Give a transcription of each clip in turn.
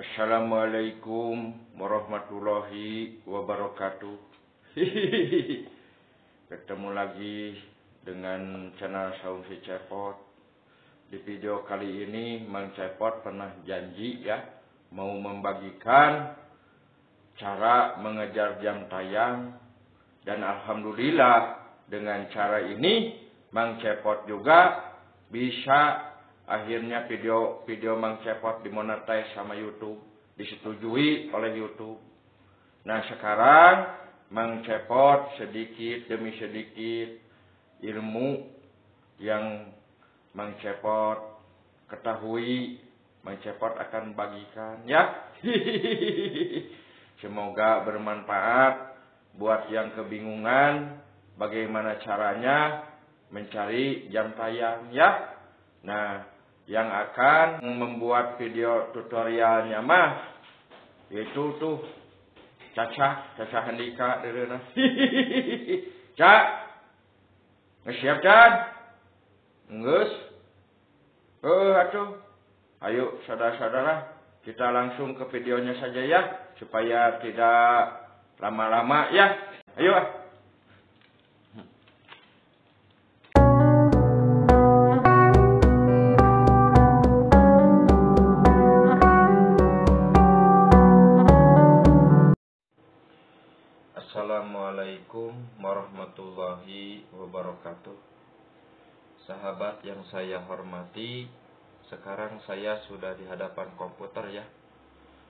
Assalamualaikum warahmatullahi wabarakatuh. Ketemu lagi dengan channel Saung Si Cepot. Di video kali ini Mang Cepot pernah janji ya mau membagikan cara mengejar jam tayang, dan alhamdulillah dengan cara ini Mang Cepot juga bisa akhirnya video Mang Cepot dimonetize sama YouTube, disetujui oleh YouTube. Nah sekarang Mang Cepot sedikit demi sedikit ilmu yang Mang Cepot ketahui, Mang Cepot akan bagikan ya. Semoga bermanfaat buat yang kebingungan bagaimana caranya mencari jam tayang ya. Nah, yang akan membuat video tutorialnya mah itu tuh Caca Handika dereuna. Cak, siap Cak? Geus. Atuh. Ayo saudara-saudara, kita langsung ke videonya saja ya, supaya tidak lama-lama ya. Ayo. Assalamualaikum warahmatullahi wabarakatuh. Sahabat yang saya hormati, sekarang saya sudah di hadapan komputer ya.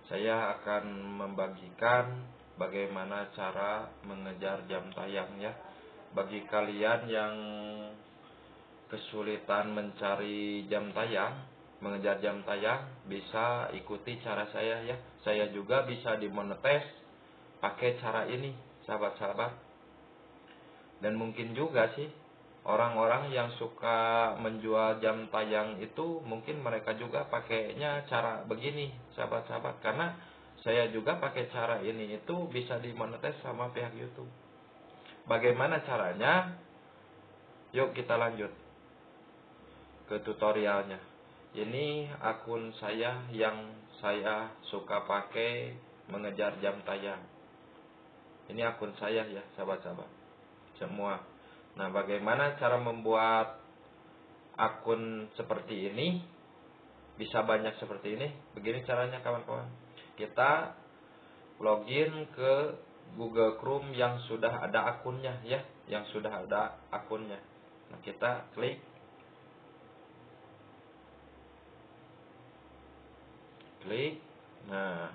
Saya akan membagikan bagaimana cara mengejar jam tayang ya. Bagi kalian yang kesulitan mencari jam tayang, mengejar jam tayang, bisa ikuti cara saya ya. Saya juga bisa dimonetize pakai cara ini, sahabat-sahabat. Dan mungkin juga sih orang-orang yang suka menjual jam tayang itu mungkin mereka juga pakainya cara begini, sahabat-sahabat. Karena saya juga pakai cara ini itu bisa dimonetize sama pihak YouTube. Bagaimana caranya? Yuk kita lanjut ke tutorialnya. Ini akun saya yang saya suka pakai mengejar jam tayang. Ini akun saya ya, sahabat-sahabat semua. Nah, bagaimana cara membuat akun seperti ini bisa banyak seperti ini? Begini caranya kawan-kawan. Kita login ke Google Chrome yang sudah ada akunnya ya, yang sudah ada akunnya. Nah, kita klik nah,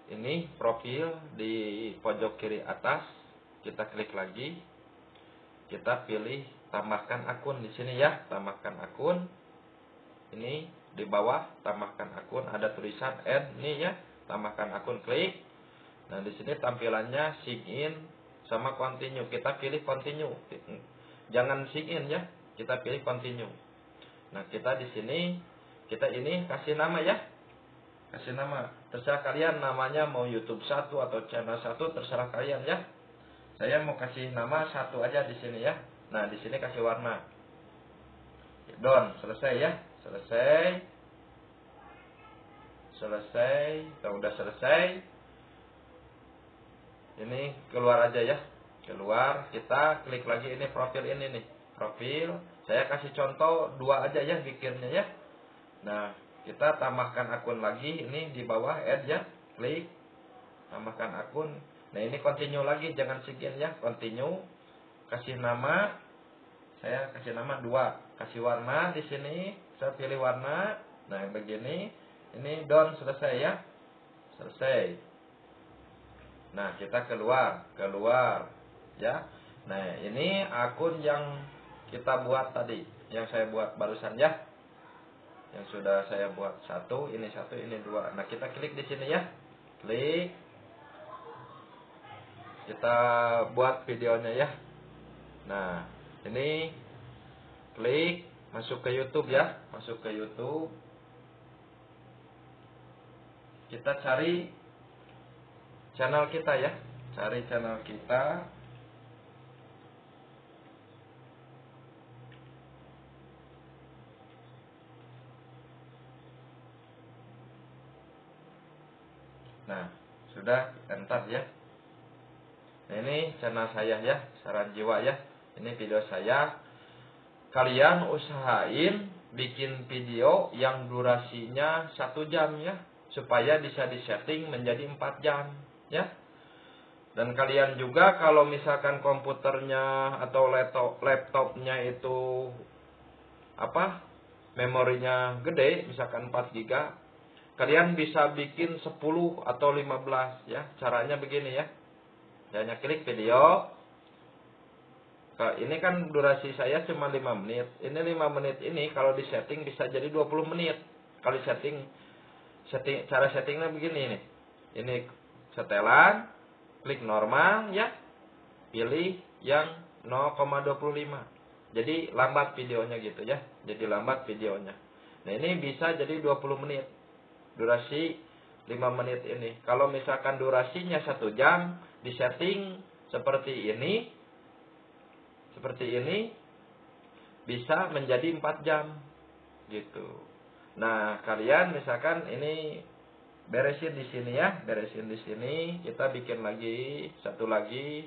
ini profil di pojok kiri atas, kita klik lagi, kita pilih tambahkan akun di sini ya, tambahkan akun. Ini di bawah tambahkan akun ada tulisan add nih ya, tambahkan akun, klik. Nah di sini tampilannya sign in sama continue, kita pilih continue, jangan sign in ya, kita pilih continue. Nah kita di sini ini kasih nama ya. Kasih nama, terserah kalian namanya mau YouTube 1 atau channel 1, terserah kalian ya. Saya mau kasih nama 1 aja di sini ya. Nah, di sini kasih warna. Done, selesai ya. Selesai. Kalau udah selesai, ini keluar aja ya. Keluar, kita klik lagi ini profil ini nih. Profil, saya kasih contoh 2 aja ya bikinnya ya. Nah, kita tambahkan akun lagi, ini di bawah add ya, klik tambahkan akun. Nah ini continue lagi, jangan sign ya, continue. Kasih nama, saya kasih nama 2, kasih warna di sini, saya pilih warna. Nah begini, ini done, selesai ya, selesai. Nah kita keluar ya. Nah ini akun yang kita buat tadi, yang saya buat barusan ya. Yang sudah saya buat 1, ini 2. Nah kita klik di sini ya, klik, kita buat videonya ya. Nah ini klik masuk ke YouTube ya, masuk ke YouTube. Kita cari channel kita ya, cari channel kita. Nah, sudah enter ya. Nah, ini channel saya ya, Saran Jiwa ya. Ini video saya. Kalian usahain bikin video yang durasinya 1 jam ya, supaya bisa disetting menjadi 4 jam ya. Dan kalian juga kalau misalkan komputernya atau laptopnya itu memorinya gede, misalkan 4 GB, kalian bisa bikin 10 atau 15 ya. Caranya begini ya. Hanya klik video. Ini kan durasi saya cuma 5 menit. Ini 5 menit ini kalau disetting bisa jadi 20 menit. Kalau cara settingnya begini nih. Ini setelan, klik normal ya. Pilih yang 0,25. Jadi lambat videonya gitu ya. Jadi lambat videonya. Nah, ini bisa jadi 20 menit. Durasi 5 menit ini. Kalau misalkan durasinya 1 jam, disetting seperti ini, bisa menjadi 4 jam gitu. Nah, kalian misalkan ini beresin di sini ya, beresin di sini, kita bikin lagi satu lagi.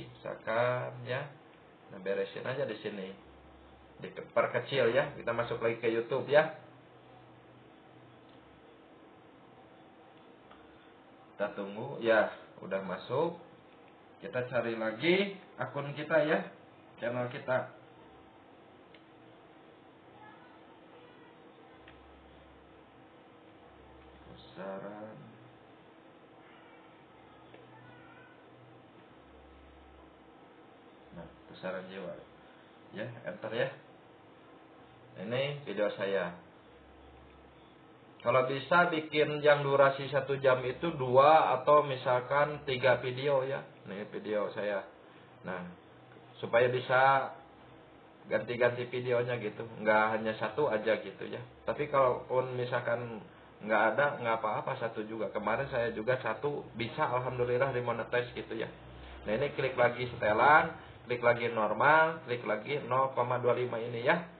Misalkan ya. Nah, beresin aja di sini. Diperkecil ya. Kita masuk lagi ke YouTube ya. Kita tunggu ya, udah masuk. Kita cari lagi akun kita ya, channel kita. Saran. Nah, Saran Jiwa. Ya, enter ya. Ini video saya. Kalau bisa bikin yang durasi 1 jam itu 2 atau misalkan 3 video ya. Nih video saya. Nah, supaya bisa ganti-ganti videonya gitu. Nggak hanya satu aja gitu ya. Tapi kalaupun misalkan nggak ada, nggak apa-apa, satu juga. Kemarin saya juga satu bisa, alhamdulillah dimonetize gitu ya. Nah, ini klik lagi setelan, klik lagi normal, klik lagi 0,25 ini ya.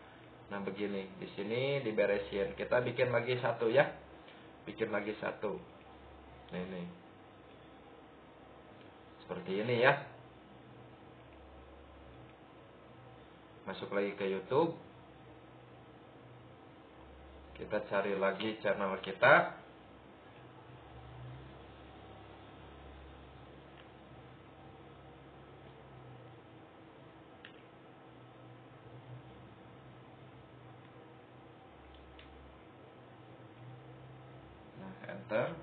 Nah, begini, di sini diberesin. Kita bikin lagi satu ya. Bikin lagi satu. Nah, ini. Seperti ini ya. Masuk lagi ke YouTube. Kita cari lagi channel kita. Enter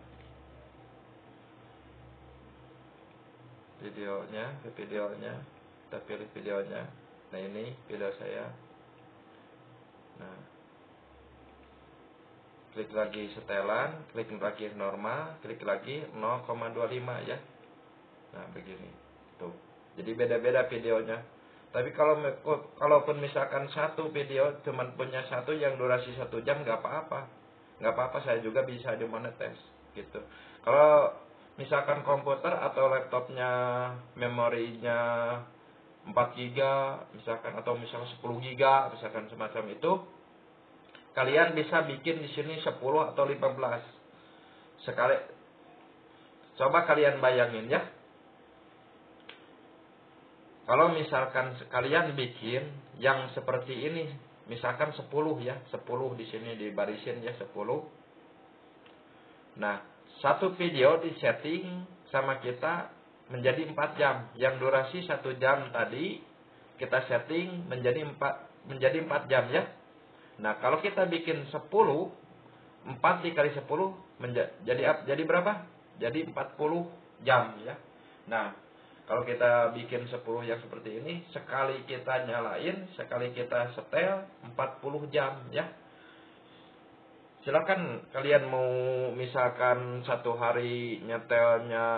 videonya, kita pilih videonya. Nah, ini video saya. Nah, klik lagi setelan, klik lagi normal, klik lagi 0,25 ya. Nah, begini tuh. Jadi beda-beda videonya. Tapi kalaupun misalkan satu video cuman punya satu yang durasi 1 jam, nggak apa-apa, saya juga bisa dimonetize gitu. Kalau misalkan komputer atau laptopnya memorinya 4 GB misalkan, atau misalkan 10 GB misalkan semacam itu, kalian bisa bikin di sini 10 atau 15 sekali. Coba kalian bayangin ya. Kalau misalkan kalian bikin yang seperti ini, misalkan 10 ya, 10 di sini dibarisin ya, 10. Nah, satu video di setting sama kita menjadi 4 jam. Yang durasi 1 jam tadi kita setting menjadi 4 jam ya. Nah, kalau kita bikin 10, 4 dikali 10 jadi berapa? Jadi 40 jam ya. Nah, kalau kita bikin 10 yang seperti ini, sekali kita nyalain, sekali kita setel 40 jam ya. Silakan kalian mau misalkan satu hari nyetelnya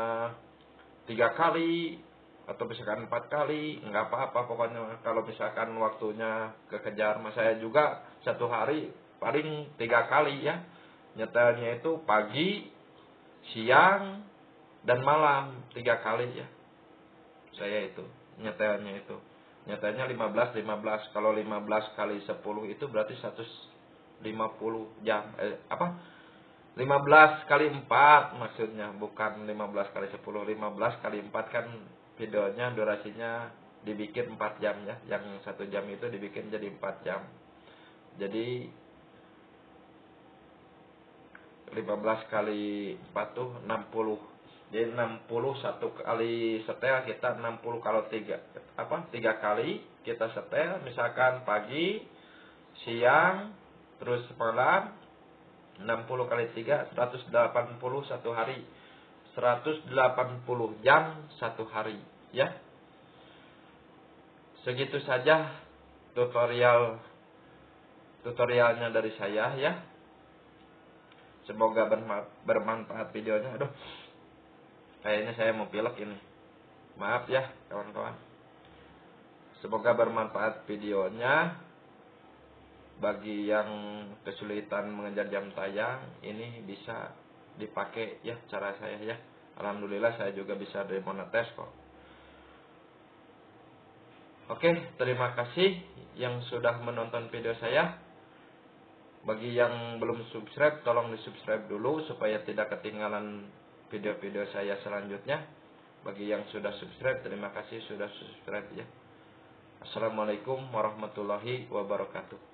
3 kali atau misalkan 4 kali, nggak apa-apa pokoknya. Kalau misalkan waktunya kekejar, saya juga satu hari paling 3 kali ya. Nyetelnya itu pagi, siang, dan malam 3 kali ya. Saya itu nyetelnya 15. Kalau 15 kali 10 itu berarti 150 jam. 15 kali 4 maksudnya, bukan 15 kali 10. 15 kali 4 kan videonya durasinya dibikin 4 jam ya. Yang 1 jam itu dibikin jadi 4 jam. Jadi 15 kali 4 tuh 60. Jadi 60 satu kali setel kita 60 kalau 3 kali kita setel, misalkan pagi, siang, terus malam. 60 kali 3 180 satu hari. 180 jam satu hari ya. Segitu saja tutorialnya dari saya ya. Semoga bermanfaat videonya. Aduh, kayaknya saya mau pilek ini. Maaf ya kawan-kawan. Semoga bermanfaat videonya. Bagi yang kesulitan mengejar jam tayang, ini bisa dipakai ya cara saya ya. Alhamdulillah saya juga bisa demonetes kok. Oke, terima kasih yang sudah menonton video saya. Bagi yang belum subscribe, tolong di subscribe dulu supaya tidak ketinggalan video-video saya selanjutnya. Bagi yang sudah subscribe, terima kasih sudah subscribe ya. Assalamualaikum warahmatullahi wabarakatuh.